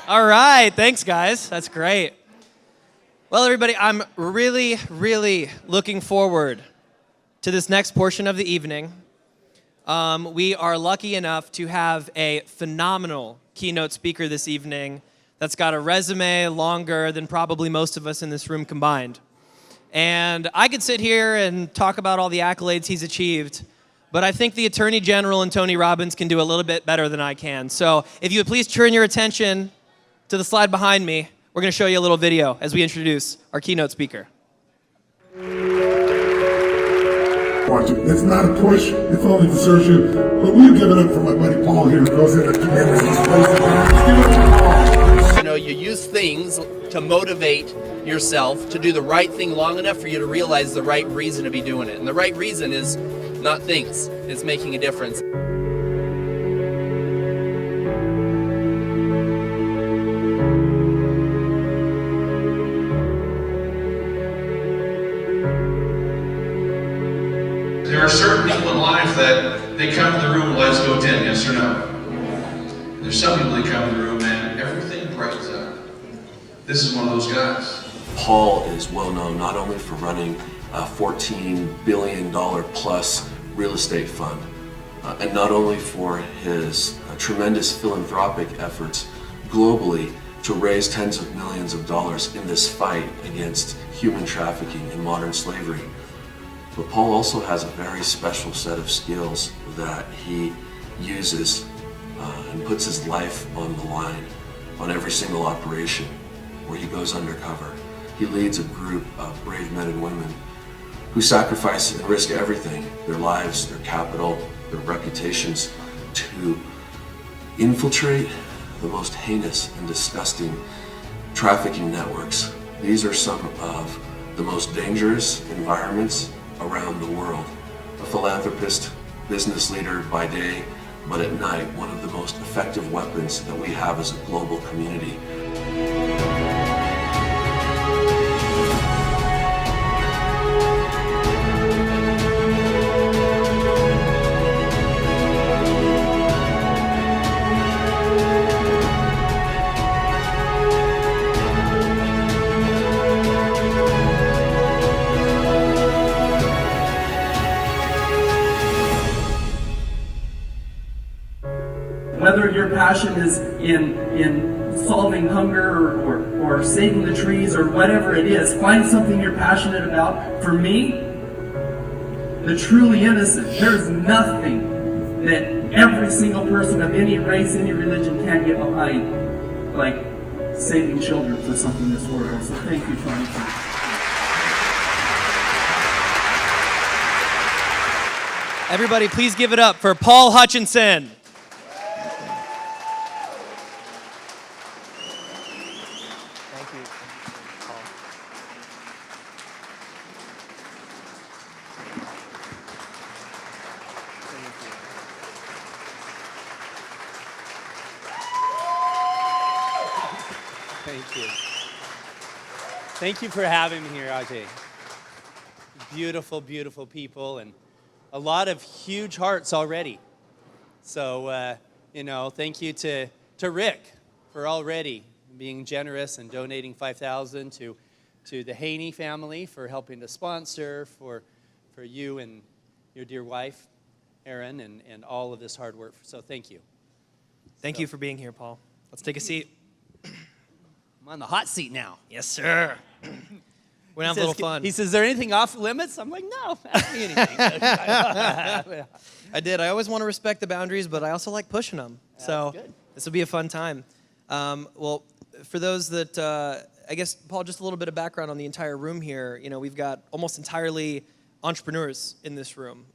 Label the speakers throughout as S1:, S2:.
S1: All right, thanks, guys. That's great. Well, everybody, I'm really, really looking forward to this next portion of the evening. We are lucky enough to have a phenomenal keynote speaker this evening that's got a resume longer than probably most of us in this room combined. And I could sit here and talk about all the accolades he's achieved, but I think the Attorney General and Tony Robbins can do a little bit better than I can. So if you would please turn your attention to the slide behind me, we're going to show you a little video as we introduce our keynote speaker.
S2: It's not a push, it's only to serve you. But we'll give it up for my buddy Paul here, who goes in and commitments these places. Give it up for Paul.
S3: You know, you use things to motivate yourself to do the right thing long enough for you to realize the right reason to be doing it. And the right reason is not things, it's making a difference.
S4: There are certain people in life that they come to the room, lights go dim, yes or no? There's some people that come to the room and everything brightens up. This is one of those guys.
S5: Paul is well known not only for running a $14 billion plus real estate fund, and not only for his tremendous philanthropic efforts globally to raise tens of millions of dollars in this fight against human trafficking and modern slavery, but Paul also has a very special set of skills that he uses and puts his life on the line on every single operation where he goes undercover. He leads a group of brave men and women who sacrifice and risk everything, their lives, their capital, their reputations, to infiltrate the most heinous and disgusting trafficking networks. These are some of the most dangerous environments around the world. A philanthropist, business leader by day, but at night, one of the most effective weapons that we have as a global community.
S6: Whether your passion is in solving hunger or saving the trees or whatever it is, find something you're passionate about. For me, the truly innocent, there's nothing that every single person of any race, any religion can get behind, like saving children for something this world. So thank you, Tony.
S1: Everybody, please give it up for Paul Hutchinson.
S7: Thank you. Thank you for having me here, Ajay. Beautiful, beautiful people, and a lot of huge hearts already. So, thank you to Rick for already being generous and donating $5,000 to the Haney family for helping to sponsor, for you and your dear wife, Erin, and all of this hard work. So thank you.
S1: Thank you for being here, Paul. Let's take a seat.
S7: I'm on the hot seat now.
S1: Yes, sir. We're gonna have a little fun.
S7: He says, is there anything off limits? I'm like, no, ask me anything.
S1: I did. I always want to respect the boundaries, but I also like pushing them. So this will be a fun time. Well, for those that, I guess, Paul, just a little bit of background on the entire room here. You know, we've got almost entirely entrepreneurs in this room.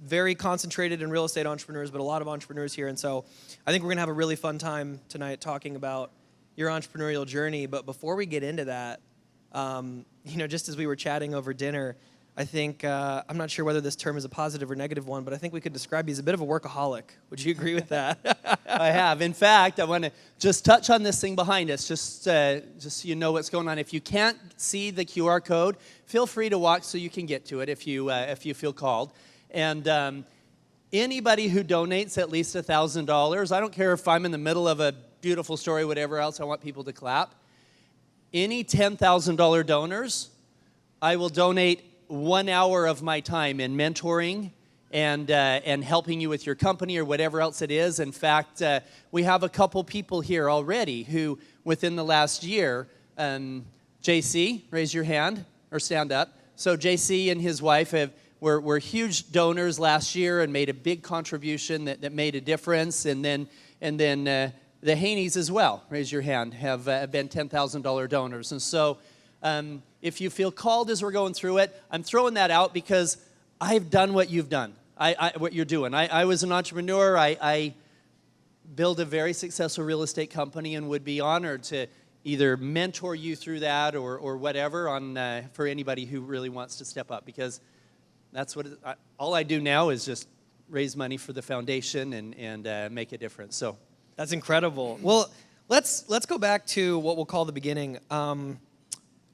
S1: Very concentrated in real estate entrepreneurs, but a lot of entrepreneurs here. And so I think we're going to have a really fun time tonight talking about your entrepreneurial journey. But before we get into that, just as we were chatting over dinner, I think, I'm not sure whether this term is a positive or negative one, but I think we could describe you as a bit of a workaholic. Would you agree with that?
S7: I have. In fact, I want to just touch on this thing behind us, just so you know what's going on. If you can't see the QR code, feel free to walk so you can get to it if you feel called. And anybody who donates at least $1,000, I don't care if I'm in the middle of a beautiful story, whatever else, I want people to clap. Any $10,000 donors, I will donate 1 hour of my time in mentoring and helping you with your company or whatever else it is. In fact, we have a couple people here already who, within the last year, JC, raise your hand or stand up. So JC and his wife were huge donors last year and made a big contribution that made a difference. And then the Haneys as well, raise your hand, have been $10,000 donors. And so if you feel called as we're going through it, I'm throwing that out because I've done what you've done, what you're doing. I was an entrepreneur. I built a very successful real estate company and would be honored to either mentor you through that or whatever for anybody who really wants to step up, because that's what all I do now is just raise money for the foundation and make a difference. So
S1: that's incredible. Well, let's go back to what we'll call the beginning.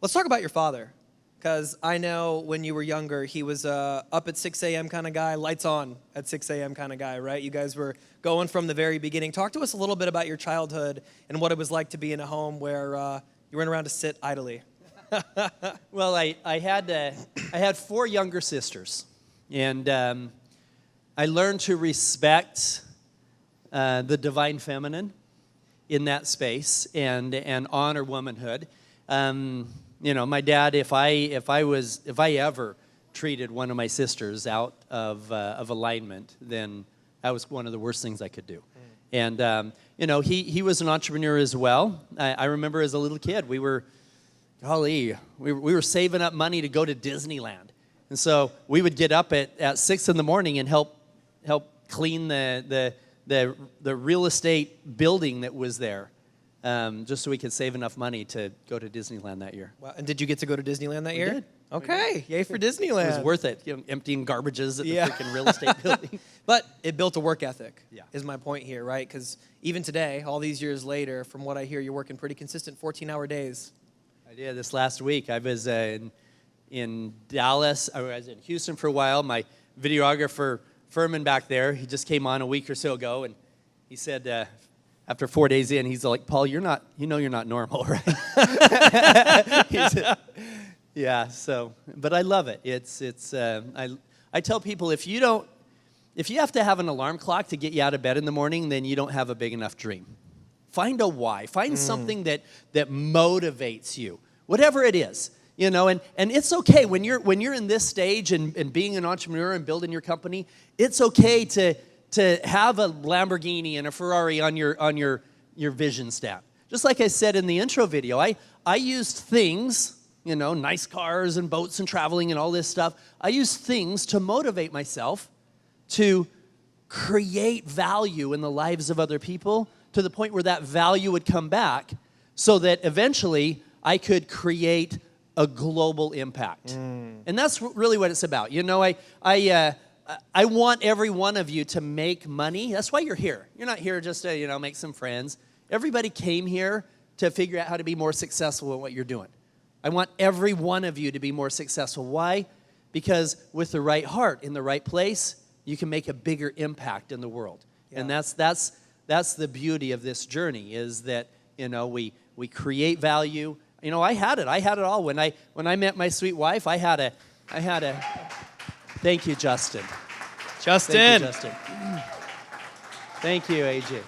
S1: Let's talk about your father, because I know when you were younger, he was up at 6 a.m. kind of guy, lights on at 6 a.m. kind of guy, right? You guys were going from the very beginning. Talk to us a little bit about your childhood and what it was like to be in a home where you weren't around to sit idly.
S7: Well, I had 4 younger sisters, and I learned to respect the divine feminine in that space and honor womanhood. My dad, if I ever treated one of my sisters out of alignment, then that was one of the worst things I could do. And he was an entrepreneur as well. I remember as a little kid, we were saving up money to go to Disneyland, and so we would get up at 6 in the morning and help clean the real estate building that was there. Just so we could save enough money to go to Disneyland that year.
S1: Wow. And did you get to go to Disneyland that year?
S7: Did.
S1: Okay, yay for Disneyland.
S7: It was worth it, emptying garbages at the freaking real estate building.
S1: But it built a work ethic,
S7: Yeah.
S1: is my point here, right? Because even today, all these years later, from what I hear, you're working pretty consistent 14-hour days.
S7: I did this last week. I was in Dallas. I was in Houston for a while. My videographer, Furman, back there, he just came on a week or so ago, and he said, after 4 days in, he's like, Paul, you're not normal, right? Yeah, so, but I love it. I tell people, if you have to have an alarm clock to get you out of bed in the morning, then you don't have a big enough dream. Find a why. Find something that motivates you, whatever it is. And it's okay when you're in this stage and being an entrepreneur and building your company. It's okay to have a Lamborghini and a Ferrari on your vision stack. Just like I said in the intro video, I used things, nice cars and boats and traveling and all this stuff. I used things to motivate myself to create value in the lives of other people to the point where that value would come back so that eventually I could create a global impact. And that's really what it's about. I want every one of you to make money. That's why you're here. You're not here just to, make some friends. Everybody came here to figure out how to be more successful at what you're doing. I want every one of you to be more successful. Why? Because with the right heart in the right place, you can make a bigger impact in the world. Yeah. And that's the beauty of this journey, is that, we create value. I had it all. When I met my sweet wife, I had a thank you, Justin. Thank you, Justin. Thank you, Ajay.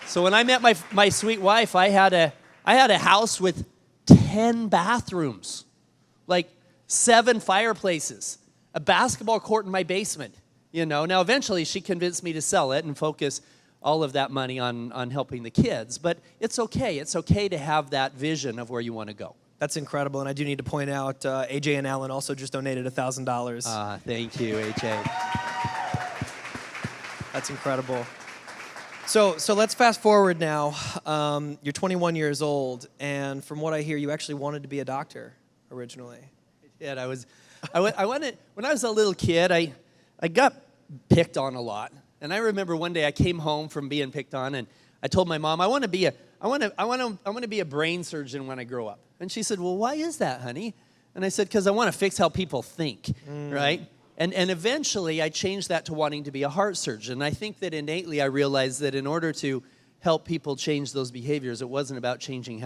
S7: So when I met my sweet wife, I had a house with 10 bathrooms, like 7 fireplaces, a basketball court in my basement. Now eventually she convinced me to sell it and focus all of that money on helping the kids. But it's okay. It's okay to have that vision of where you want to go.
S1: That's incredible, and I do need to point out, AJ and Alan also just donated $1,000.
S7: Thank you, AJ.
S1: That's incredible. So let's fast forward now. You're 21 years old, and from what I hear, you actually wanted to be a doctor originally.
S7: I did. I wanted, when I was a little kid, I got picked on a lot, and I remember one day I came home from being picked on, and I told my mom, I want to be a brain surgeon when I grow up. And she said, well, why is that, honey? And I said, because I want to fix how people think, right? And eventually I changed that to wanting to be a heart surgeon. And I think that innately I realized that in order to help people change those behaviors. It wasn't about changing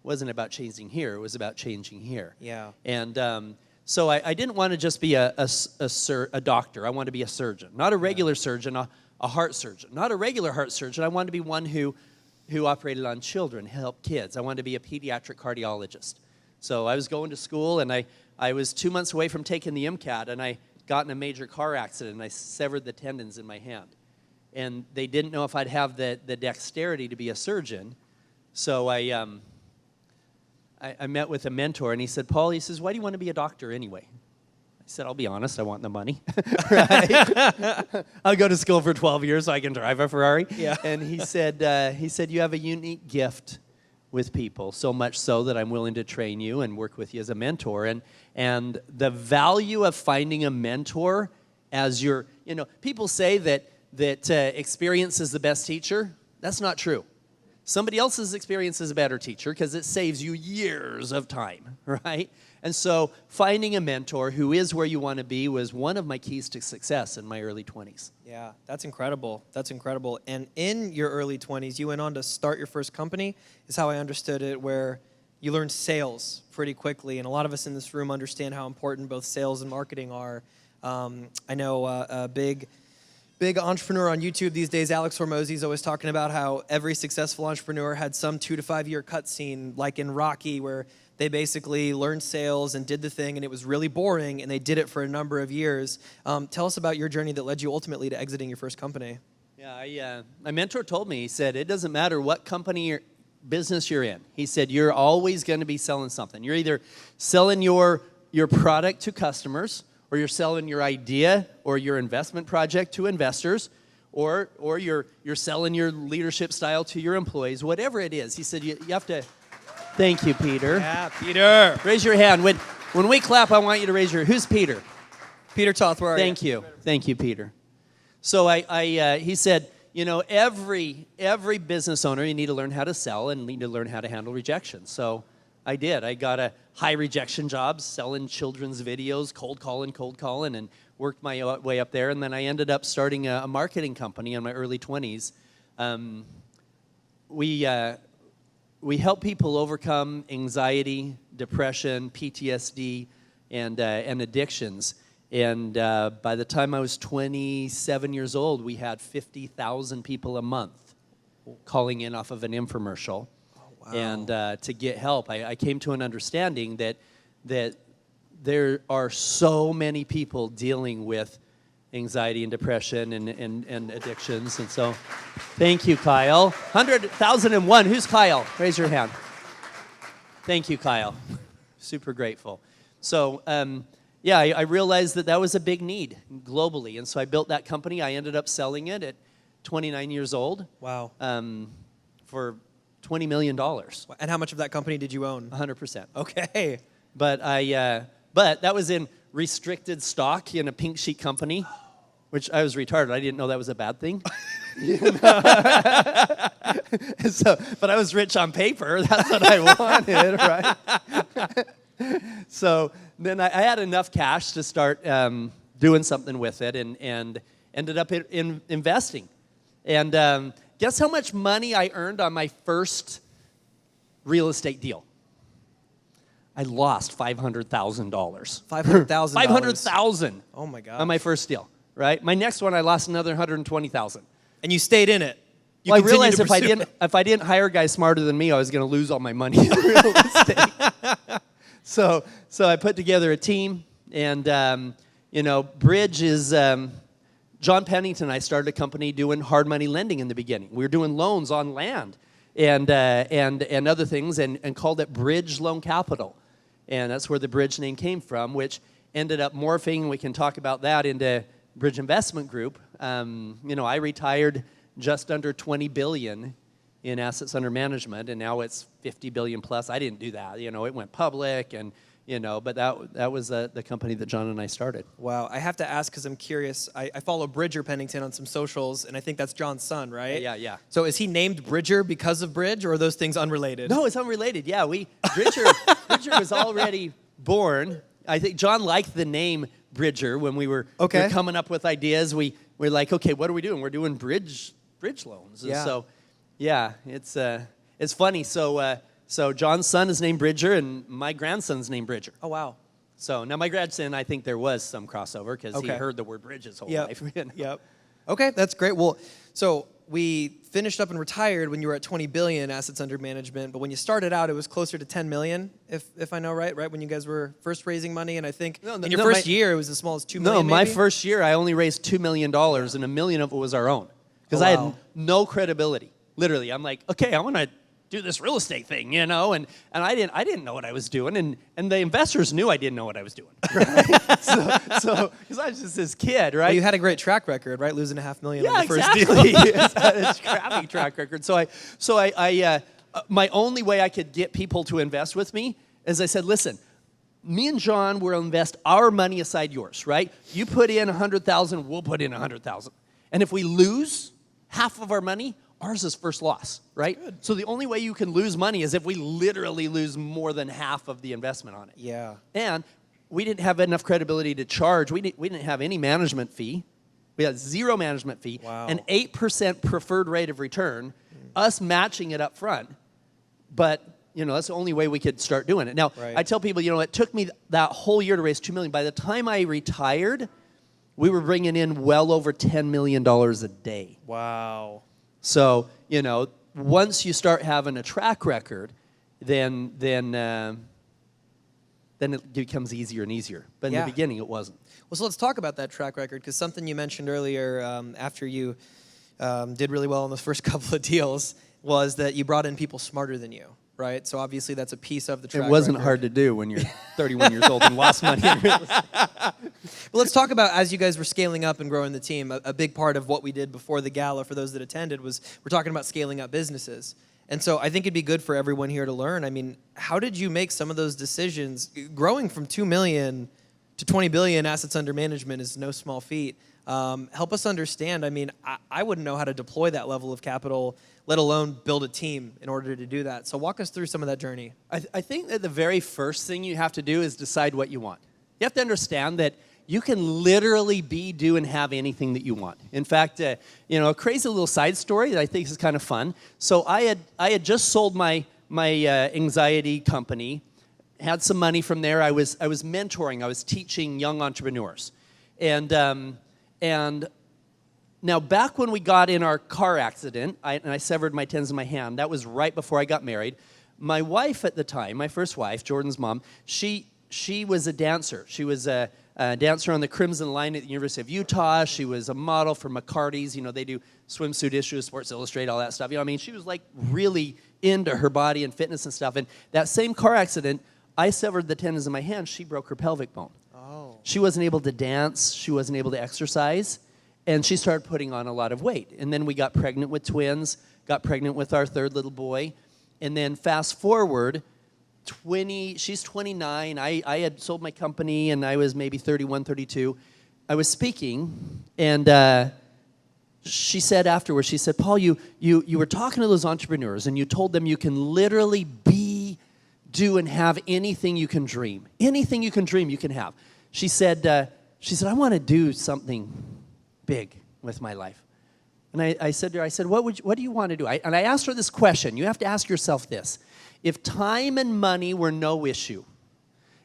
S7: wasn't about changing here. It was about changing here.
S1: Yeah.
S7: And so I didn't want to just be a doctor. I wanted to be a surgeon, not a regular surgeon, a heart surgeon, not a regular heart surgeon. I wanted to be one who operated on children, helped kids. I wanted to be a pediatric cardiologist. So I was going to school, and I was 2 months away from taking the MCAT, and I got in a major car accident, and I severed the tendons in my hand. And they didn't know if I'd have the dexterity to be a surgeon. So I met with a mentor, and he said, Paul, he says, why do you want to be a doctor anyway? I said, I'll be honest, I want the money. Right? I'll go to school for 12 years so I can drive a Ferrari.
S1: Yeah.
S7: And he said, you have a unique gift with people, so much so that I'm willing to train you and work with you as a mentor. And the value of finding a mentor as your, people say that experience is the best teacher. That's not true. Somebody else's experience is a better teacher because it saves you years of time, right? And so finding a mentor who is where you want to be was one of my keys to success in my early 20s.
S1: Yeah, that's incredible. That's incredible. And in your early 20s, you went on to start your first company, is how I understood it, where you learned sales pretty quickly. And a lot of us in this room understand how important both sales and marketing are. I know a big entrepreneur on YouTube these days, Alex Hormozy, is always talking about how every successful entrepreneur had some 2 to 5 year cutscene, like in Rocky, where they basically learned sales and did the thing, and it was really boring, and they did it for a number of years. Tell us about your journey that led you ultimately to exiting your first company.
S7: Yeah, my mentor told me, he said, it doesn't matter what company or business you're in. He said, you're always going to be selling something. You're either selling your product to customers, or you're selling your idea or your investment project to investors, or you're selling your leadership style to your employees, whatever it is. He said, you have to... Thank you, Peter.
S1: Yeah, Peter.
S7: Raise your hand. When we clap, I want you to raise your... Who's Peter?
S1: Peter Toth, where are you?
S7: Thank you. Thank you, Peter. So he said, every business owner, you need to learn how to sell and need to learn how to handle rejection. So I did. I got a high rejection job selling children's videos, cold calling, and worked my way up there. And then I ended up starting a marketing company in my early 20s. We help people overcome anxiety, depression, PTSD, and addictions. And by the time I was 27 years old, we had 50,000 people a month calling in off of an infomercial. Wow. And to get help, I came to an understanding that there are so many people dealing with anxiety and depression and addictions. And so thank you, Kyle. 100,001. Who's Kyle? Raise your hand. Thank you, Kyle. Super grateful. So, I realized that was a big need globally. And so I built that company. I ended up selling it at 29 years old.
S1: Wow.
S7: For $20 million.
S1: And how much of that company did you own?
S7: 100%.
S1: Okay.
S7: But but that was in restricted stock in a pink sheet company, which I was retarded. I didn't know that was a bad thing. But I was rich on paper. That's what I wanted, right? So then I had enough cash to start doing something with it, and ended up in investing. And guess how much money I earned on my first real estate deal? I lost $500,000.
S1: $500,000.
S7: $500,000.
S1: Oh my God.
S7: On my first deal, right? My next one, I lost another $120,000.
S1: And you stayed in it.
S7: I realized if I didn't hire guys smarter than me, I was going to lose all my money in real estate. So I put together a team, and Bridge is John Pennington and I started a company doing hard money lending in the beginning. We were doing loans on land and other things, and called it Bridge Loan Capital. And that's where the Bridge name came from, which ended up morphing, we can talk about that, into Bridge Investment Group. I retired just under $20 billion in assets under management, and now it's $50 billion plus. I didn't do that. It went public, and but that was the company that John and I started.
S1: Wow. I have to ask because I'm curious. I follow Bridger Pennington on some socials, and I think that's John's son, right?
S7: Yeah.
S1: So is he named Bridger because of Bridge, or are those things unrelated?
S7: No, it's unrelated. Yeah, Bridger was already born. I think John liked the name Bridger when we were coming up with ideas. We're like, okay, what are we doing? We're doing bridge loans. And so, Yeah, it's funny. So John's son is named Bridger, and my grandson's named Bridger.
S1: Oh, wow.
S7: So now my grandson, I think there was some crossover because he
S1: Okay.
S7: heard the word bridge his whole
S1: Yep.
S7: life. You know?
S1: Yep. Okay, that's great. Well, so we finished up and retired when you were at 20 billion assets under management, but when you started out, it was closer to 10 million, if I know right, when you guys were first raising money, and I think in your first year, it was as small as 2 million.
S7: No, my
S1: maybe?
S7: first year, I only raised $2 million, and $1 million of it was our own because
S1: Oh,
S7: I
S1: wow.
S7: had no credibility. Literally, I'm like, okay, I want to do this real estate thing, and I didn't know what I was doing, and the investors knew I didn't know what I was doing, right? so because I was just this kid, right?
S1: Well, you had a great track record, right? Losing $500,000 on the first
S7: exactly.
S1: deal.
S7: It's a crappy track record. So I my only way I could get people to invest with me is I said, listen, me and John will invest our money aside yours, right? You put in 100,000, we'll put in 100,000, and if we lose half of our money, ours is first loss, right? So the only way you can lose money is if we literally lose more than half of the investment on it.
S1: Yeah.
S7: And we didn't have enough credibility to charge. We didn't have any management fee. We had 0 management fee,
S1: Wow.
S7: an 8% preferred rate of return, us matching it up front. But, that's the only way we could start doing it. Now,
S1: Right.
S7: I tell people, it took me that whole year to raise $2 million. By the time I retired, we were bringing in well over $10 million a day.
S1: Wow.
S7: So, once you start having a track record, then it becomes easier and easier. But in
S1: Yeah.
S7: the beginning, it wasn't.
S1: Well, so let's talk about that track record, because something you mentioned earlier after you did really well in those first couple of deals was that you brought in people smarter than you, right? So obviously that's a piece of the track
S7: It wasn't
S1: record.
S7: hard to do when you're 31 years old and lost money in real estate.
S1: Well, let's talk about, as you guys were scaling up and growing the team, a big part of what we did before the gala, for those that attended, was we're talking about scaling up businesses. And so I think it'd be good for everyone here to learn. I mean, how did you make some of those decisions? Growing from 2 million to 20 billion assets under management is no small feat. Help us understand. I mean, I wouldn't know how to deploy that level of capital, let alone build a team in order to do that. So walk us through some of that journey.
S7: I think that the very first thing you have to do is decide what you want. You have to understand that you can literally be, do, and have anything that you want. In fact, a crazy little side story that I think is kind of fun. So I had just sold my anxiety company, had some money from there. I was mentoring. I was teaching young entrepreneurs, and now back when we got in our car accident, I severed my tendons in my hand. That was right before I got married. My wife at the time, my first wife, Jordan's mom, she was a dancer. She was a dancer on the Crimson Line at the University of Utah. She was a model for McCarty's. They do swimsuit issues, Sports Illustrated, all that stuff. She was like really into her body and fitness and stuff. And that same car accident, I severed the tendons in my hand. She broke her pelvic bone.
S1: Oh.
S7: She wasn't able to dance. She wasn't able to exercise. And she started putting on a lot of weight. And then we got pregnant with twins, got pregnant with our third little boy. And then fast forward, she's 29. I had sold my company, and I was maybe 31, 32. I was speaking, and she said afterwards, she said, Paul, you were talking to those entrepreneurs, and you told them you can literally be, do, and have anything you can dream. Anything you can dream, you can have. She said, I want to do something big with my life. And I said to her, what do you want to do? And I asked her this question. You have to ask yourself this. If time and money were no issue,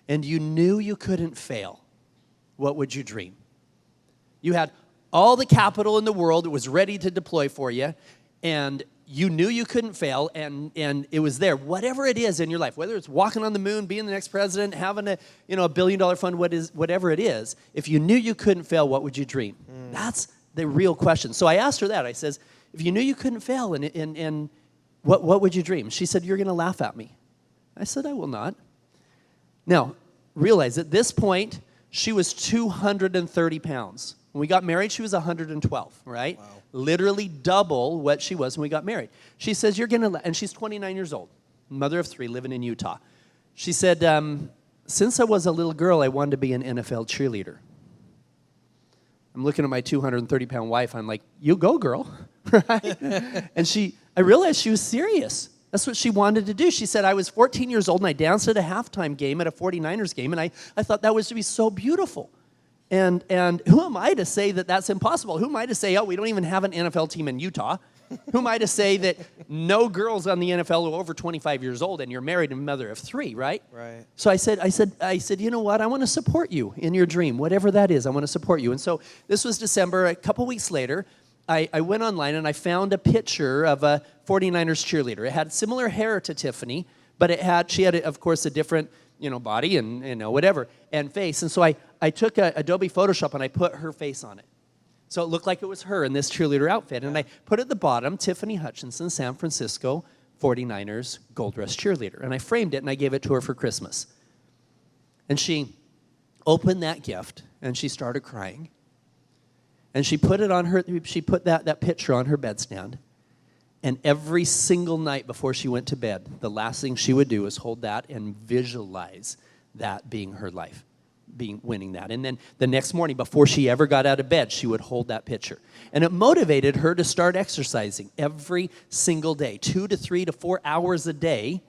S7: and you knew you couldn't fail, what would you dream? You had all the capital in the world that was ready to deploy for you, and you knew you couldn't fail, and it was there. Whatever it is in your life, whether it's walking on the moon, being the next president, having a $1 billion fund, whatever it is, if you knew you couldn't fail, what would you dream? That's the real question. So I asked her that. I says, if you knew you couldn't fail, and what would you dream? She said, you're going to laugh at me. I said, I will not. Now, realize at this point, she was 230 pounds. When we got married, she was 112, right? Wow. Literally double what she was when we got married. She says, you're going to, and she's 29 years old, mother of 3, living in Utah. She said, since I was a little girl, I wanted to be an NFL cheerleader. I'm looking at my 230-pound wife. I'm like, you go, girl, right? And I realized she was serious. That's what she wanted to do. She said, I was 14 years old, and I danced at a halftime game at a 49ers game, and I thought that was to be so beautiful. And who am I to say that that's impossible? Who am I to say, oh, we don't even have an NFL team in Utah? Who am I to say that no girls on the NFL are over 25 years old and you're married and a mother of 3, right?
S1: Right.
S7: So I said, you know what? I want to support you in your dream, whatever that is. I want to support you. And so this was December. A couple weeks later, I went online and I found a picture of a 49ers cheerleader. It had similar hair to Tiffany, but she had, of course, a different, body and, whatever, and face. And so I took Adobe Photoshop and I put her face on it. So it looked like it was her in this cheerleader outfit. And I put at the bottom, Tiffany Hutchinson, San Francisco 49ers gold dress cheerleader. And I framed it and I gave it to her for Christmas. And she opened that gift and she started crying. And she put that picture on her bedstand. And every single night before she went to bed, the last thing she would do was hold that and visualize that being her life. Winning that. And then the next morning, before she ever got out of bed, she would hold that picture. And it motivated her to start exercising every single day, 2 to 3 to 4 hours a day,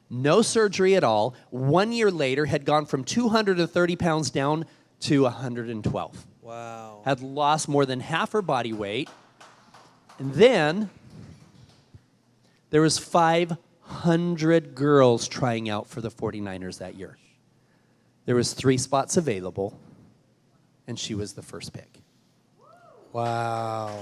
S7: no surgery at all. 1 year later, had gone from 230 pounds down to 112.
S1: Wow.
S7: Had lost more than half her body weight. And then there was 500 girls trying out for the 49ers that year. There was 3 spots available, and she was the first pick.
S1: Wow.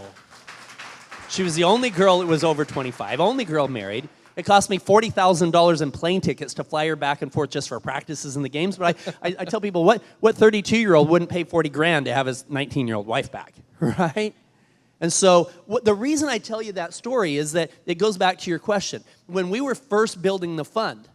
S7: She was the only girl that was over 25, only girl married. It cost me $40,000 in plane tickets to fly her back and forth just for practices in the games. But I tell people, what 32-year-old wouldn't pay $40,000 to have his 19-year-old wife back, right? And so the reason I tell you that story is that it goes back to your question. When we were first building the fund,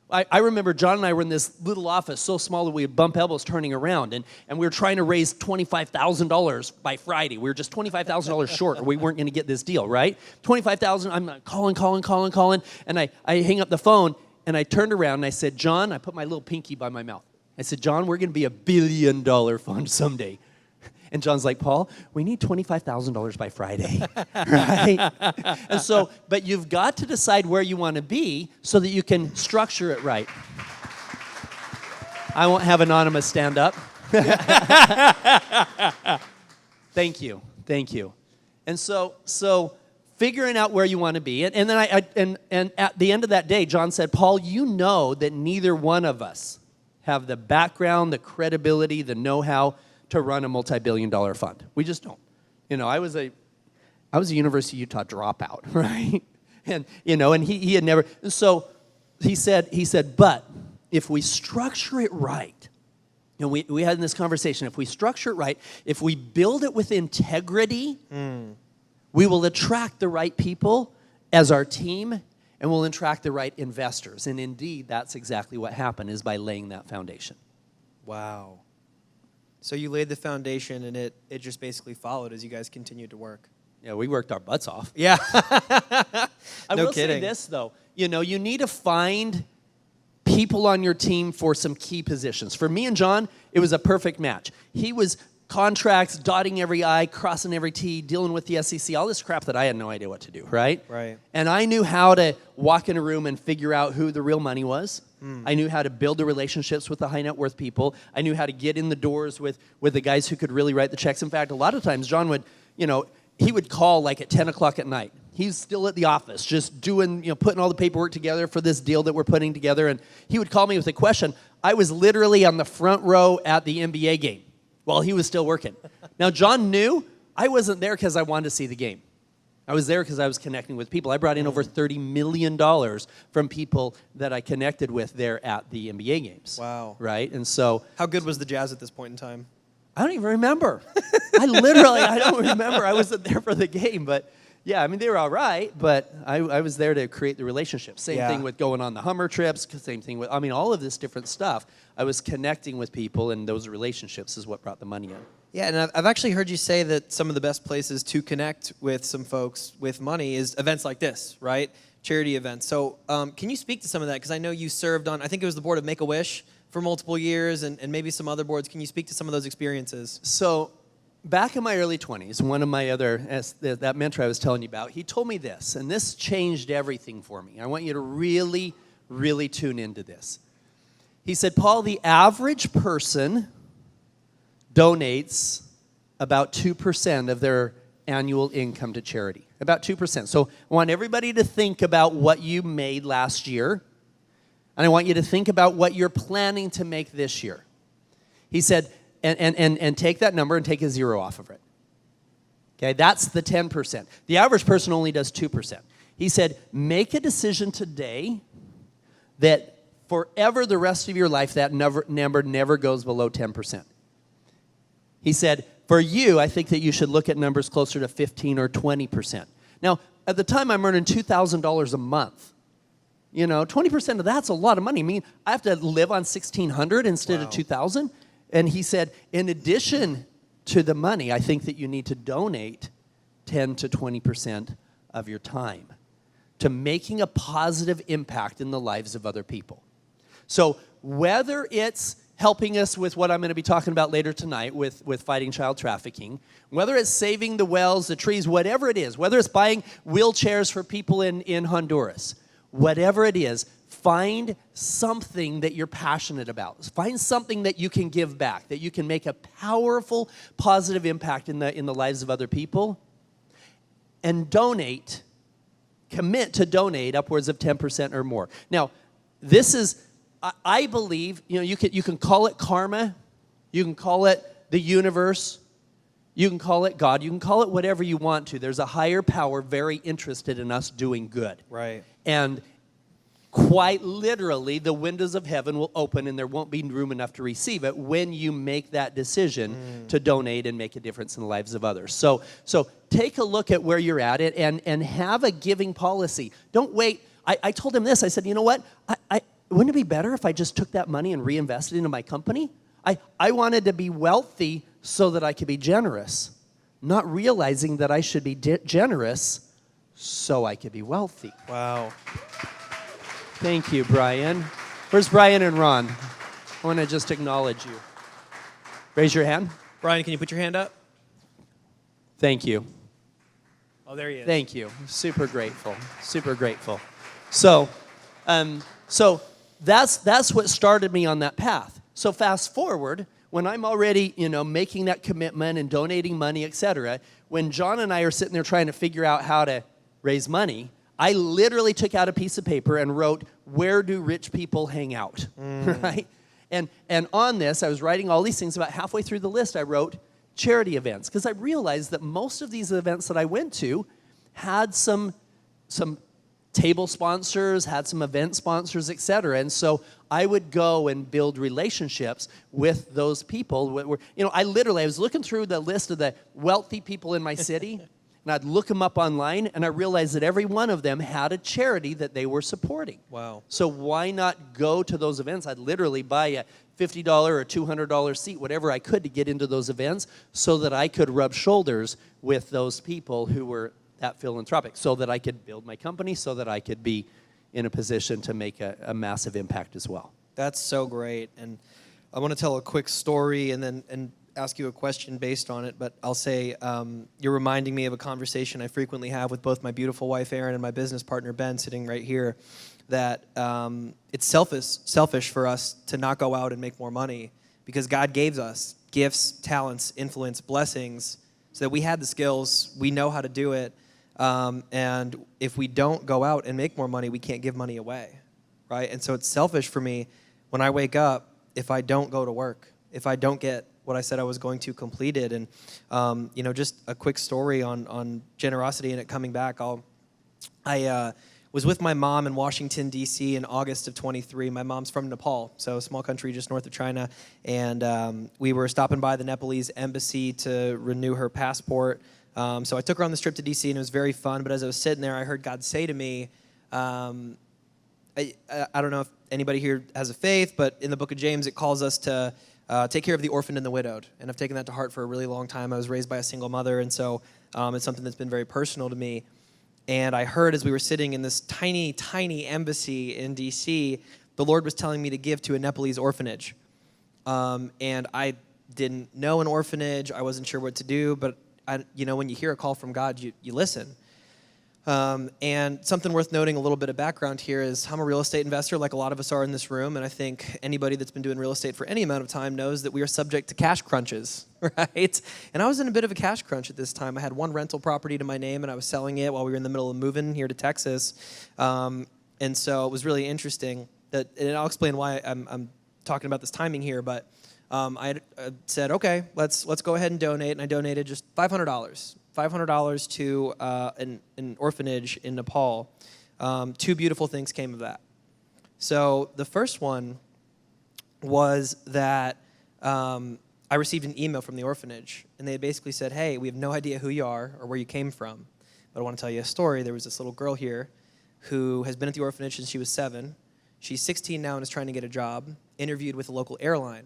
S7: I remember John and I were in this little office so small that we would bump elbows turning around, and we were trying to raise $25,000 by Friday. We were just $25,000 short, or we weren't going to get this deal, right? $25,000, I'm calling, and I hang up the phone, and I turned around, and I said, John, I put my little pinky by my mouth. I said, John, we're going to be $1 billion fund someday. And John's like, Paul, we need $25,000 by Friday, right? And so, but you've got to decide where you want to be so that you can structure it right. I won't have Anonymous stand up. Thank you. And so figuring out where you want to be. And then and at the end of that day, John said, Paul, you know that neither one of us have the background, the credibility, the know-how to run a multi-billion-dollar fund. We just don't. I was a University of Utah dropout, right? And he had never. And so he said, but if we structure it right, we had this conversation. If we structure it right, if we build it with integrity, we will attract the right people as our team, and we'll attract the right investors. And indeed, that's exactly what happened, is by laying that foundation.
S1: Wow. So you laid the foundation, and it just basically followed as you guys continued to work.
S7: Yeah, we worked our butts off.
S1: Yeah.
S7: I will say this, though. You need to find people on your team for some key positions. For me and John, it was a perfect match. He was contracts, dotting every I, crossing every T, dealing with the SEC, all this crap that I had no idea what to do, right?
S1: Right.
S7: And I knew how to walk in a room and figure out who the real money was. I knew how to build the relationships with the high net worth people. I knew how to get in the doors with the guys who could really write the checks. In fact, a lot of times John would, he would call like at 10 o'clock at night. He's still at the office just doing, putting all the paperwork together for this deal that we're putting together. And he would call me with a question. I was literally on the front row at the NBA game while he was still working. Now, John knew I wasn't there because I wanted to see the game. I was there because I was connecting with people. I brought in over $30 million from people that I connected with there at the NBA games.
S1: Wow.
S7: Right? And so...
S1: How good was the Jazz at this point in time?
S7: I don't even remember. I don't remember. I wasn't there for the game, but... Yeah, I mean, they were all right, but I was there to create the relationship. Same thing with going on the Hummer trips, same thing with, all of this different stuff. I was connecting with people, and those relationships is what brought the money in.
S1: Yeah, and I've actually heard you say that some of the best places to connect with some folks with money is events like this, right? Charity events. So can you speak to some of that? Because I know you served on, I think it was the board of Make-A-Wish for multiple years, and maybe some other boards. Can you speak to some of those experiences?
S7: So back in my early 20s, one of my that mentor I was telling you about, he told me this, and this changed everything for me. I want you to really, really tune into this. He said, Paul, the average person donates about 2% of their annual income to charity. About 2%. So I want everybody to think about what you made last year, and I want you to think about what you're planning to make this year. He said, and take that number and take a 0 off of it. Okay, that's the 10%. The average person only does 2%. He said, make a decision today that forever the rest of your life that number never goes below 10%. He said, for you, I think that you should look at numbers closer to 15 or 20%. Now, at the time, I'm earning $2,000 a month. 20% of that's a lot of money. I mean, I have to live on $1,600 instead of $2,000. And he said, in addition to the money, I think that you need to donate 10 to 20% of your time to making a positive impact in the lives of other people. So whether it's helping us with what I'm going to be talking about later tonight with fighting child trafficking, whether it's saving the wells, the trees, whatever it is, whether it's buying wheelchairs for people in Honduras, whatever it is, find something that you're passionate about. Find something that you can give back, that you can make a powerful, positive impact in the lives of other people, and donate, commit to donate upwards of 10% or more. Now, this is, I believe, you can call it karma, you can call it the universe, you can call it God, you can call it whatever you want to. There's a higher power very interested in us doing good.
S1: Right.
S7: And quite literally, the windows of heaven will open and there won't be room enough to receive it when you make that decision to donate and make a difference in the lives of others. So take a look at where you're at and have a giving policy. Don't wait. I told him this. I said, you know what? Wouldn't it be better if I just took that money and reinvested into my company? I wanted to be wealthy so that I could be generous, not realizing that I should be generous so I could be wealthy.
S1: Wow.
S7: Thank you, Brian. Where's Brian and Ron? I want to just acknowledge you. Raise your hand.
S1: Brian, can you put your hand up?
S7: Thank you.
S1: Oh, there he is.
S7: Thank you. Super grateful. Super grateful. So that's what started me on that path. So fast forward, when I'm already, making that commitment and donating money, etc., when John and I are sitting there trying to figure out how to raise money, I literally took out a piece of paper and wrote, where do rich people hang out, right? And on this, I was writing all these things. About halfway through the list, I wrote charity events, because I realized that most of these events that I went to had some table sponsors, had some event sponsors, etc. And so I would go and build relationships with those people. I was looking through the list of the wealthy people in my city, and I'd look them up online, and I realized that every one of them had a charity that they were supporting.
S1: Wow.
S7: So why not go to those events? I'd literally buy a $50 or $200 seat, whatever I could, to get into those events so that I could rub shoulders with those people who were that philanthropic, so that I could build my company, so that I could be in a position to make a massive impact as well.
S1: That's so great. And I want to tell a quick story and ask you a question based on it, but I'll say you're reminding me of a conversation I frequently have with both my beautiful wife, Erin, and my business partner, Ben, sitting right here, that it's selfish for us to not go out and make more money because God gave us gifts, talents, influence, blessings, so that we had the skills, we know how to do it, and if we don't go out and make more money, we can't give money away, right? And so it's selfish for me when I wake up if I don't go to work, if I don't get what I said I was going to completed. And just a quick story on generosity and it coming back. I was with my mom in Washington, D.C. in August of 23. My mom's from Nepal, so a small country just north of China. And we were stopping by the Nepalese embassy to renew her passport. So I took her on this trip to D.C. and it was very fun. But as I was sitting there, I heard God say to me, I don't know if anybody here has a faith, but in the book of James, it calls us to take care of the orphan and the widowed. And I've taken that to heart for a really long time. I was raised by a single mother, and so it's something that's been very personal to me. And I heard as we were sitting in this tiny, tiny embassy in D.C., the Lord was telling me to give to a Nepalese orphanage. And I didn't know an orphanage. I wasn't sure what to do, but when you hear a call from God, you listen. And something worth noting, a little bit of background here, is I'm a real estate investor, like a lot of us are in this room, and I think anybody that's been doing real estate for any amount of time knows that we are subject to cash crunches, right? And I was in a bit of a cash crunch at this time. I had one rental property to my name, and I was selling it while we were in the middle of moving here to Texas. And so it was really interesting that, and I'll explain why I'm talking about this timing here, but I said, okay, let's go ahead and donate, and I donated just $500 to an orphanage in Nepal. Two beautiful things came of that. So the first one was that I received an email from the orphanage, and they basically said, hey, we have no idea who you are or where you came from, but I want to tell you a story. There was this little girl here who has been at the orphanage since she was 7. She's 16 now and is trying to get a job, interviewed with a local airline.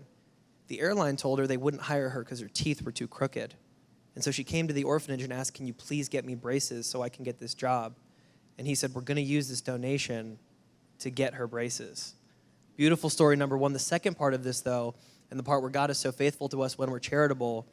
S1: The airline told her they wouldn't hire her because her teeth were too crooked. And so she came to the orphanage and asked, can you please get me braces so I can get this job? And he said, we're going to use this donation to get her braces. Beautiful story, number one. The second part of this, though, and the part where God is so faithful to us when we're charitable,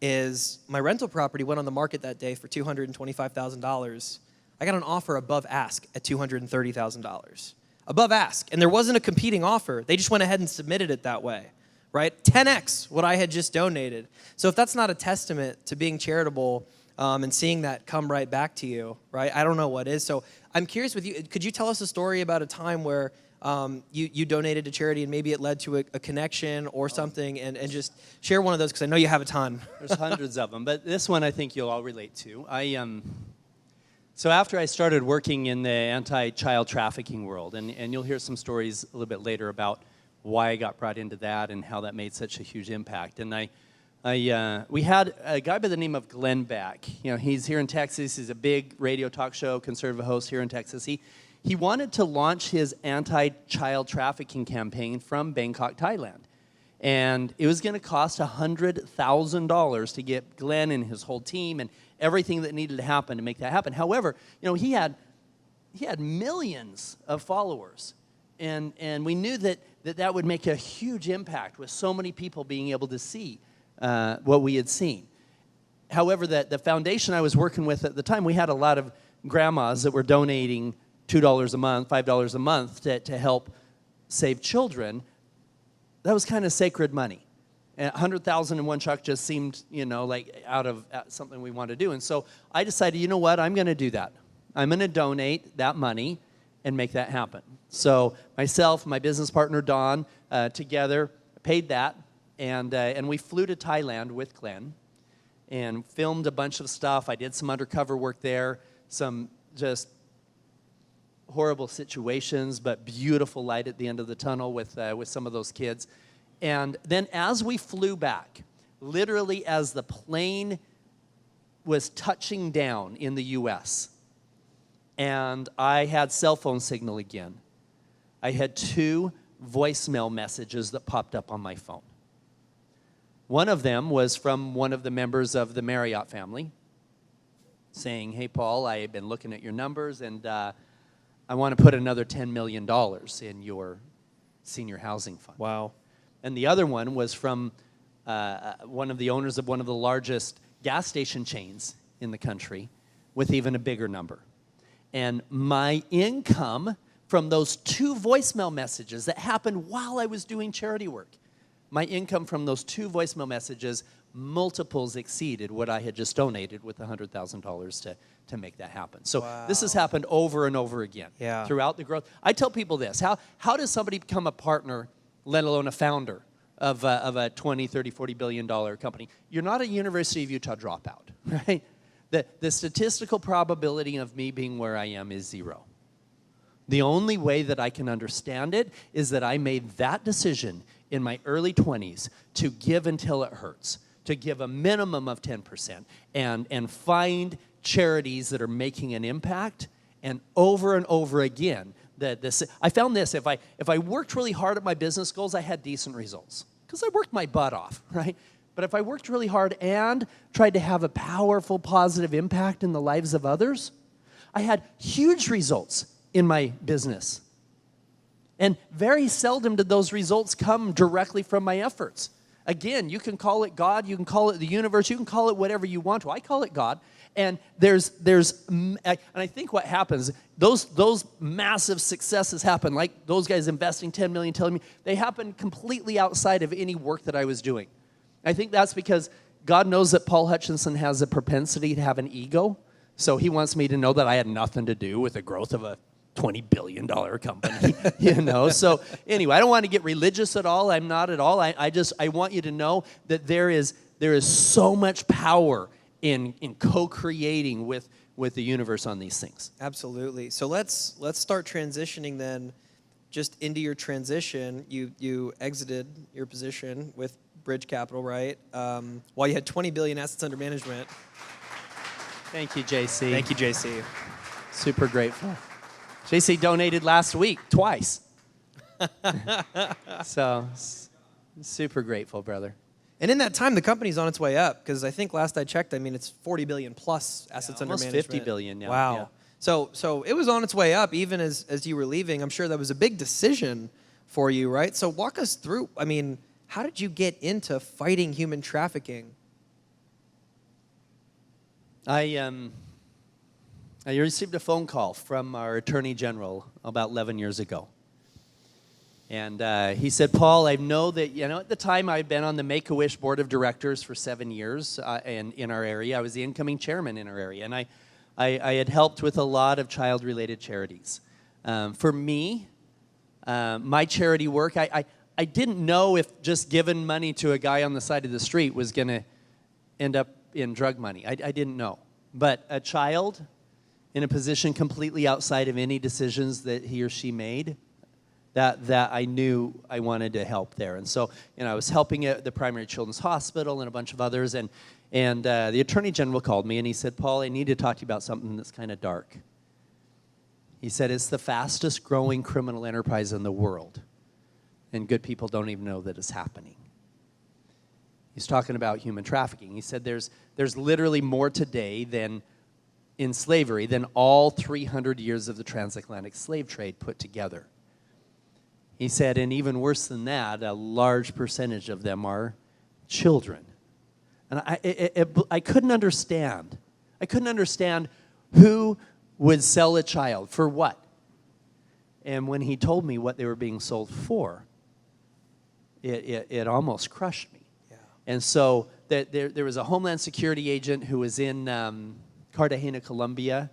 S1: is my rental property went on the market that day for $225,000. I got an offer above ask at $230,000. Above ask. And there wasn't a competing offer. They just went ahead and submitted it that way. Right? 10x what I had just donated. So if that's not a testament to being charitable and seeing that come right back to you, right? I don't know what is. So I'm curious with you, could you tell us a story about a time where you donated to charity and maybe it led to a connection or something, and just share one of those, because I know you have a ton.
S7: There's hundreds of them, but this one I think you'll all relate to. So after I started working in the anti-child trafficking world, and you'll hear some stories a little bit later about why I got brought into that and how that made such a huge impact. And we had a guy by the name of Glenn Beck. You know, he's here in Texas. He's a big radio talk show, conservative host here in Texas. He wanted to launch his anti-child trafficking campaign from Bangkok, Thailand. And it was going to cost $100,000 to get Glenn and his whole team and everything that needed to happen to make that happen. However, you know, he had millions of followers. And we knew that would make a huge impact with so many people being able to see what we had seen. However, the foundation I was working with at the time, we had a lot of grandmas that were donating $2 a month, $5 a month to help save children. That was kind of sacred money. And $100,000 in one chuck just seemed, you know, like out of something we want to do. And so I decided, you know what, I'm going to do that. I'm going to donate that money and make that happen. So myself, my business partner Don, together paid that, and we flew to Thailand with Glenn and filmed a bunch of stuff. I did some undercover work there, some just horrible situations, but beautiful light at the end of the tunnel with some of those kids. And then as we flew back, literally as the plane was touching down in the U.S., and I had cell phone signal again, I had 2 voicemail messages that popped up on my phone. One of them was from one of the members of the Marriott family saying, hey, Paul, I have been looking at your numbers, and I want to put another $10 million in your senior housing fund.
S1: Wow.
S7: And the other one was from one of the owners of one of the largest gas station chains in the country with even a bigger number. And my income from those 2 voicemail messages that happened while I was doing charity work, my income from those 2 voicemail messages multiples exceeded what I had just donated with $100,000 to make that happen. So This has happened over and over again throughout the growth. I tell people this, how does somebody become a partner, let alone a founder of a 20, 30, $40 billion company? You're not a University of Utah dropout, right? The statistical probability of me being where I am is 0. The only way that I can understand it is that I made that decision in my early 20s to give until it hurts, to give a minimum of 10% and find charities that are making an impact. And over again, I found this, if I worked really hard at my business goals, I had decent results because I worked my butt off, right? But if I worked really hard and tried to have a powerful, positive impact in the lives of others, I had huge results in my business. And very seldom did those results come directly from my efforts. Again, you can call it God, you can call it the universe, you can call it whatever you want to. I call it God. And and I think what happens, those massive successes happen, like those guys investing 10 million, telling me, they happen completely outside of any work that I was doing. I think that's because God knows that Paul Hutchinson has a propensity to have an ego, so he wants me to know that I had nothing to do with the growth of a $20 billion company, So anyway, I don't want to get religious at all. I'm not at all. I want you to know that there is so much power in co-creating with the universe on these things.
S1: Absolutely. So let's start transitioning then. Just into your transition, you exited your position with Bridge Capital, right? While you had 20 billion assets under management.
S7: Thank you, JC.
S1: Thank you, JC.
S7: Super grateful. JC donated last week twice. So super grateful, brother.
S1: And in that time, the company's on its way up, because I think last I checked, it's 40 billion plus assets under management.
S7: Almost 50 billion now.
S1: Wow.
S7: Yeah.
S1: So it was on its way up even as you were leaving. I'm sure that was a big decision for you, right? So walk us through, how did you get into fighting human trafficking?
S7: I received a phone call from our Attorney General about 11 years ago. And he said, Paul, I know that, at the time I'd been on the Make-A-Wish Board of Directors for 7 years in our area. I was the incoming chairman in our area. And I had helped with a lot of child-related charities. For me, my charity work, I didn't know if just giving money to a guy on the side of the street was going to end up in drug money. I didn't know. But a child in a position completely outside of any decisions that he or she made, that I knew I wanted to help there. And so, I was helping at the Primary Children's Hospital and a bunch of others, and the Attorney General called me and he said, Paul, I need to talk to you about something that's kind of dark. He said, it's the fastest growing criminal enterprise in the world, and good people don't even know that it's happening. He's talking about human trafficking. He said there's literally more today than in slavery than all 300 years of the transatlantic slave trade put together. He said, and even worse than that, a large percentage of them are children. And I couldn't understand. I couldn't understand who would sell a child for what. And when he told me what they were being sold for, it almost crushed me.
S1: Yeah.
S7: And so there was a Homeland Security agent who was in Cartagena, Colombia.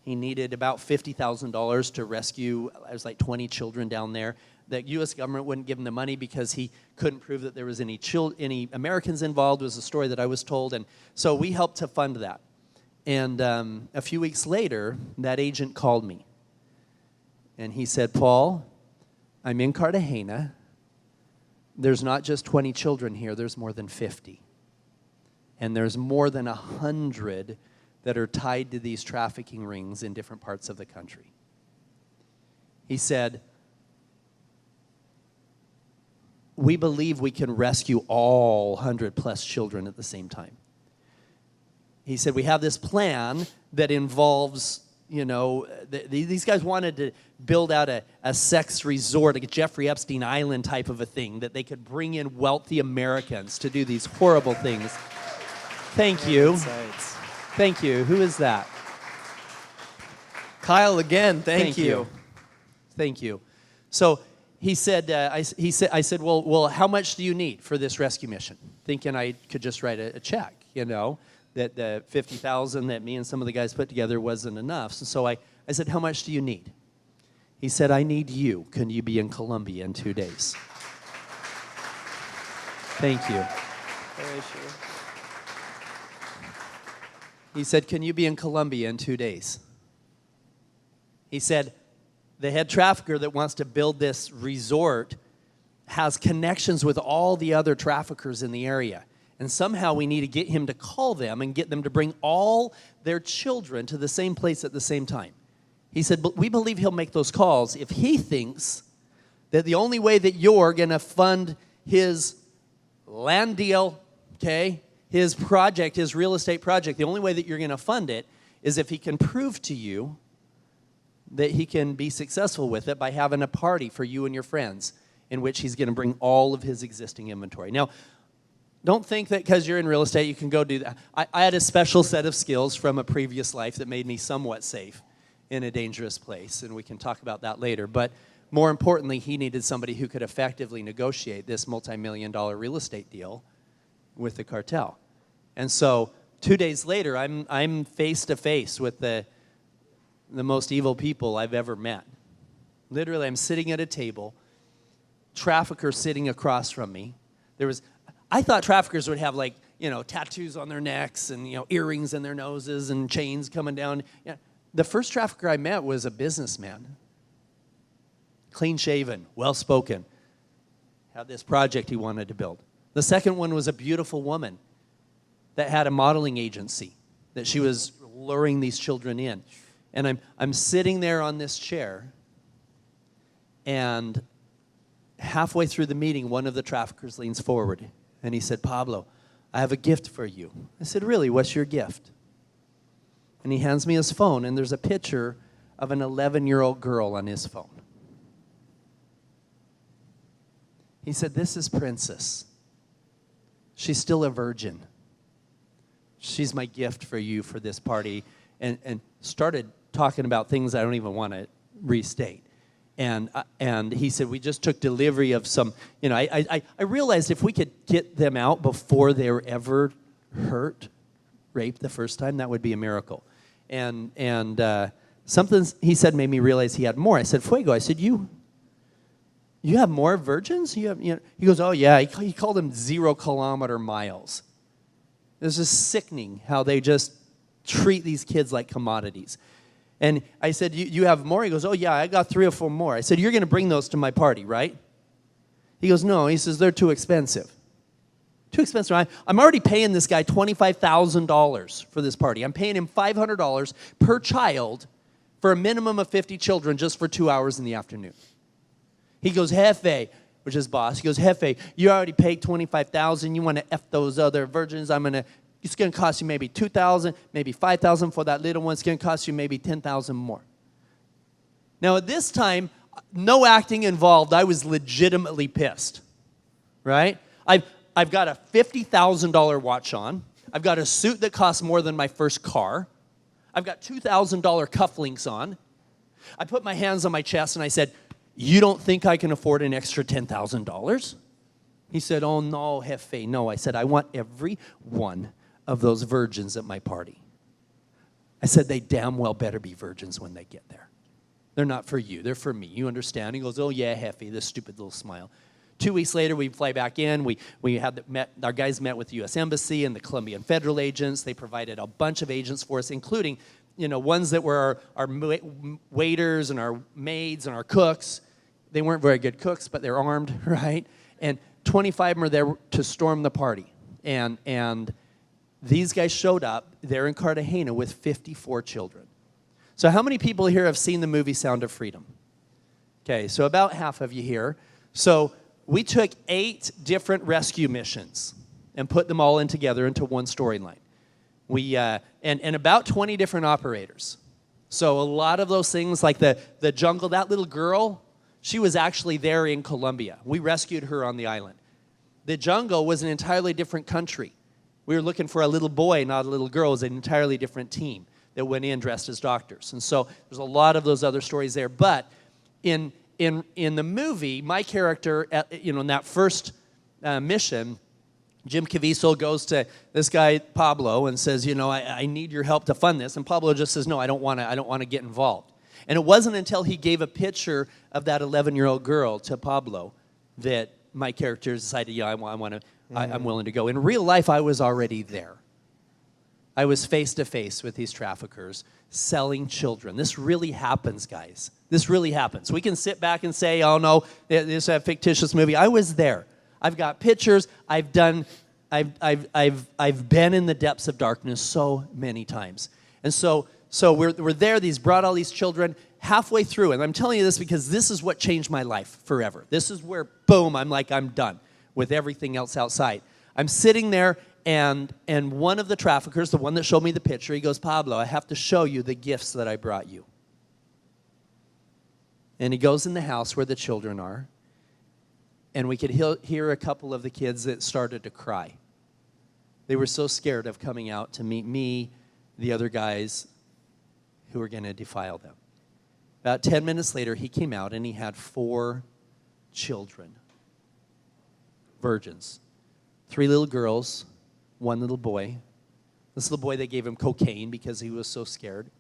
S7: He needed about $50,000 to rescue, it was like 20 children down there. The U.S. government wouldn't give him the money because he couldn't prove that there was any Americans involved, was the story that I was told. And so we helped to fund that. And a few weeks later, that agent called me. And he said, Paul, I'm in Cartagena. There's not just 20 children here, there's more than 50. And there's more than 100 that are tied to these trafficking rings in different parts of the country. He said, we believe we can rescue all 100 plus children at the same time. He said, we have this plan that involves, these guys wanted to build out a sex resort, a Jeffrey Epstein Island type of a thing, that they could bring in wealthy Americans to do these horrible things. Thank you.
S1: Insights.
S7: Thank you. Who is that?
S1: Kyle again. Thank you.
S7: Thank you. So he said, I said, well, how much do you need for this rescue mission? Thinking I could just write a check, that the $50,000 that me and some of the guys put together wasn't enough. So I said, how much do you need? He said, I need you. Can you be in Colombia in 2 days? Thank you.
S1: Very sure.
S7: He said, can you be in Colombia in 2 days? He said, the head trafficker that wants to build this resort has connections with all the other traffickers in the area. And somehow we need to get him to call them and get them to bring all their children to the same place at the same time. He said, but we believe he'll make those calls if he thinks that the only way that you're going to fund his land deal, okay, his project, his real estate project, the only way that you're going to fund it is if he can prove to you that he can be successful with it by having a party for you and your friends in which he's going to bring all of his existing inventory. Now, Don't think that because you're in real estate, you can go do that. I had a special set of skills from a previous life that made me somewhat safe in a dangerous place, and we can talk about that later. But more importantly, he needed somebody who could effectively negotiate this multi-million-dollar real estate deal with the cartel. And so 2 days later, I'm face to face with the most evil people I've ever met. Literally, I'm sitting at a table, traffickers sitting across from me. I thought traffickers would have, like, tattoos on their necks and, earrings in their noses and chains coming down. The first trafficker I met was a businessman. Clean-shaven, well-spoken. Had this project he wanted to build. The second one was a beautiful woman that had a modeling agency that she was luring these children in. And I'm sitting there on this chair, and halfway through the meeting, one of the traffickers leans forward, and he said, "Pablo, I have a gift for you." I said, "Really? What's your gift?" And he hands me his phone, and there's a picture of an 11-year-old girl on his phone. He said, "This is Princess. She's still a virgin. She's my gift for you for this party." And started talking about things I don't even want to restate. And he said, "We just took delivery of some," I realized if we could get them out before they were ever hurt, raped the first time, that would be a miracle. And something he said made me realize he had more. I said, "Fuego," I said, you have more virgins? He goes, "Oh yeah." He called them 0-kilometer miles. This is sickening how they just treat these kids like commodities. And I said, you have more? He goes, "Oh yeah, I got 3 or 4 more." I said, "You're going to bring those to my party, right?" He goes, "No." He says, "They're too expensive." Too expensive. I'm already paying this guy $25,000 for this party. I'm paying him $500 per child for a minimum of 50 children just for 2 hours in the afternoon. He goes, "Jefe," which is boss. He goes, "Jefe, you already paid $25,000. You want to F those other virgins. It's going to cost you maybe $2,000, maybe $5,000 for that little one. It's going to cost you maybe $10,000 more." Now, at this time, no acting involved. I was legitimately pissed, right? I've got a $50,000 watch on. I've got a suit that costs more than my first car. I've got $2,000 cufflinks on. I put my hands on my chest and I said, "You don't think I can afford an extra $10,000? He said, "Oh, no, Jefe, no." I said, "I want every one of those virgins at my party." I said, "They damn well better be virgins when they get there. They're not for you. They're for me. You understand?" He goes, "Oh, yeah, Jefe," this stupid little smile. 2 weeks later, we fly back in. Our guys met with the U.S. Embassy and the Colombian federal agents. They provided a bunch of agents for us, including ones that were our waiters and our maids and our cooks. They weren't very good cooks, but they're armed, right? And 25 of them are there to storm the party. And these guys showed up there in Cartagena with 54 children. So how many people here have seen the movie Sound of Freedom? Okay, so about half of you here. So we took 8 different rescue missions and put them all in together into one storyline. And about 20 different operators. So a lot of those things, like the jungle, that little girl, she was actually there in Colombia. We rescued her on the island. The jungle was an entirely different country. We were looking for a little boy, not a little girl. It was an entirely different team that went in dressed as doctors. And so there's a lot of those other stories there. But in the movie, my character, in that first mission, Jim Caviezel goes to this guy Pablo and says, I need your help to fund this. And Pablo just says, "No, I don't want to get involved." And it wasn't until he gave a picture of that 11-year-old girl to Pablo that my character decided, "Yeah, I'm willing to go." In real life, I was already there. I was face to face with these traffickers selling children. This really happens, guys. This really happens. We can sit back and say, "Oh no, this is a fictitious movie." I was there. I've got pictures. I've been in the depths of darkness so many times. And so we're there. These brought all these children halfway through. And I'm telling you this because this is what changed my life forever. This is where, boom, I'm done with everything else outside. I'm sitting there, and one of the traffickers, the one that showed me the picture, he goes, "Pablo, I have to show you the gifts that I brought you." And he goes in the house where the children are, and we could hear a couple of the kids that started to cry. They were so scared of coming out to meet me, the other guys who were going to defile them. About 10 minutes later, he came out and he had 4 children, virgins. 3 little girls, 1 little boy. This little boy, they gave him cocaine because he was so scared.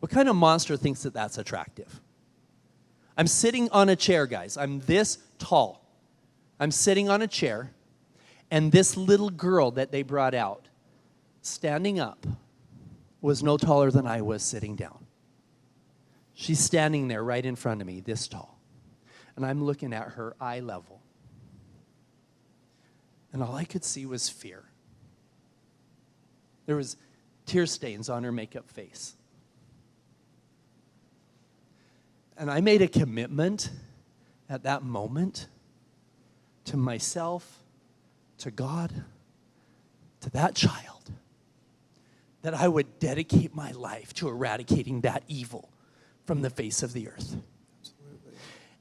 S7: What kind of monster thinks that that's attractive? I'm sitting on a chair, guys. I'm this tall. I'm sitting on a chair, and this little girl that they brought out, standing up, was no taller than I was sitting down. She's standing there right in front of me, this tall. And I'm looking at her eye level. And all I could see was fear. There was tear stains on her makeup face. And I made a commitment at that moment to myself, to God, to that child, that I would dedicate my life to eradicating that evil from the face of the earth. Absolutely.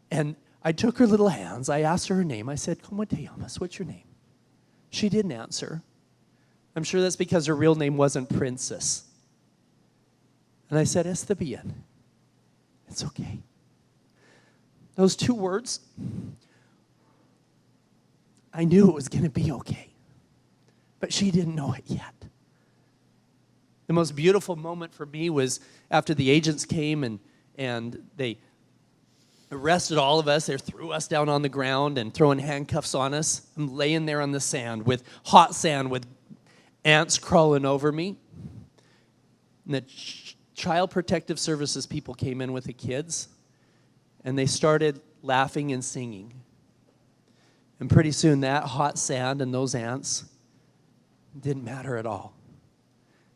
S7: And I took her little hands. I asked her name. I said, "Como te llamas? What's your name?" She didn't answer. I'm sure that's because her real name wasn't Princess. And I said, "Está bien." It's okay. Those 2 words, I knew it was going to be okay. But she didn't know it yet. The most beautiful moment for me was after the agents came and they arrested all of us. They threw us down on the ground and throwing handcuffs on us. I'm laying there on the sand with hot sand with ants crawling over me. And the Child Protective Services people came in with the kids, and they started laughing and singing. And pretty soon that hot sand and those ants didn't matter at all,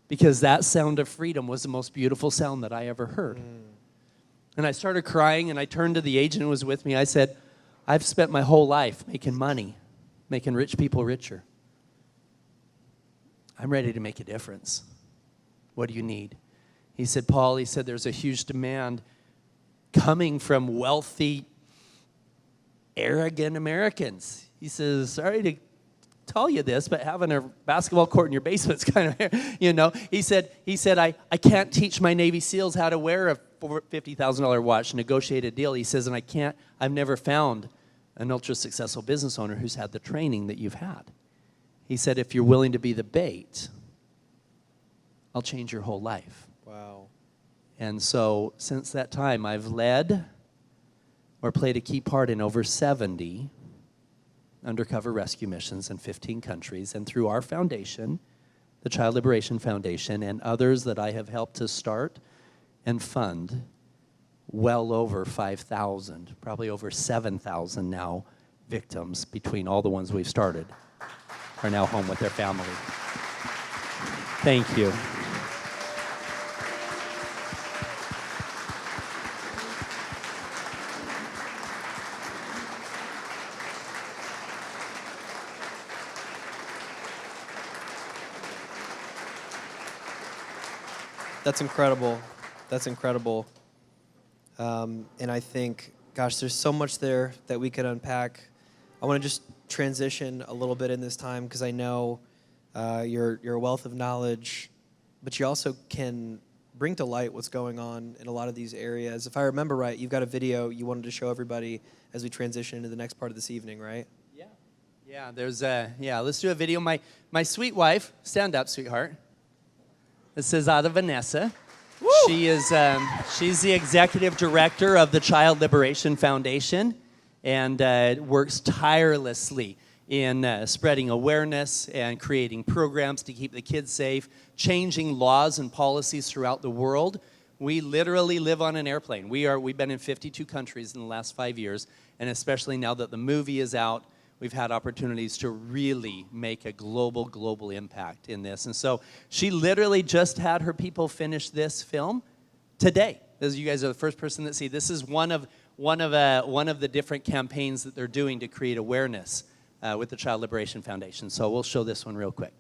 S7: because that sound of freedom was the most beautiful sound that I ever heard. And I started crying, and I turned to the agent who was with me. I said, "I've spent my whole life making money, making rich people richer. I'm ready to make a difference. What do you need?" He said, "Paul," he said, "there's a huge demand coming from wealthy, arrogant Americans." He says, "Sorry to tell you this, but having a basketball court in your basement's kind of, you know." He said, I can't teach my Navy SEALs how to wear a $50,000 watch, negotiate a deal. He says, and I've never found an ultra successful business owner who's had the training that you've had. He said, if you're willing to be the bait, I'll change your whole life.
S1: Wow.
S7: And so since that time, I've led or played a key part in over 70 undercover rescue missions in 15 countries. And through our foundation, the Child Liberation Foundation, and others that I have helped to start and fund, well over 5,000, probably over 7,000 now, victims between all the ones we've started are now home with their family. Thank you.
S1: That's incredible. That's incredible. And I think, gosh, there's so much there that we could unpack. I want to just transition a little bit in this time, because I know you're a wealth of knowledge, but you also can bring to light what's going on in a lot of these areas. If I remember right, you've got a video you wanted to show everybody as we transition into the next part of this evening, right?
S7: Yeah. Let's do a video. My sweet wife, stand up, sweetheart. This is Ada Vanessa. Woo! She's the executive director of the Child Liberation Foundation, and works tirelessly in spreading awareness and creating programs to keep the kids safe, changing laws and policies throughout the world. We literally live on an airplane. We've been in 52 countries in the last 5 years, and especially now that the movie is out, we've had opportunities to really make a global impact in this. And so she literally just had her people finish this film today. As you guys are the first person that see, this is one of the different campaigns that they're doing to create awareness with the Child Liberation Foundation. So we'll show this one real quick.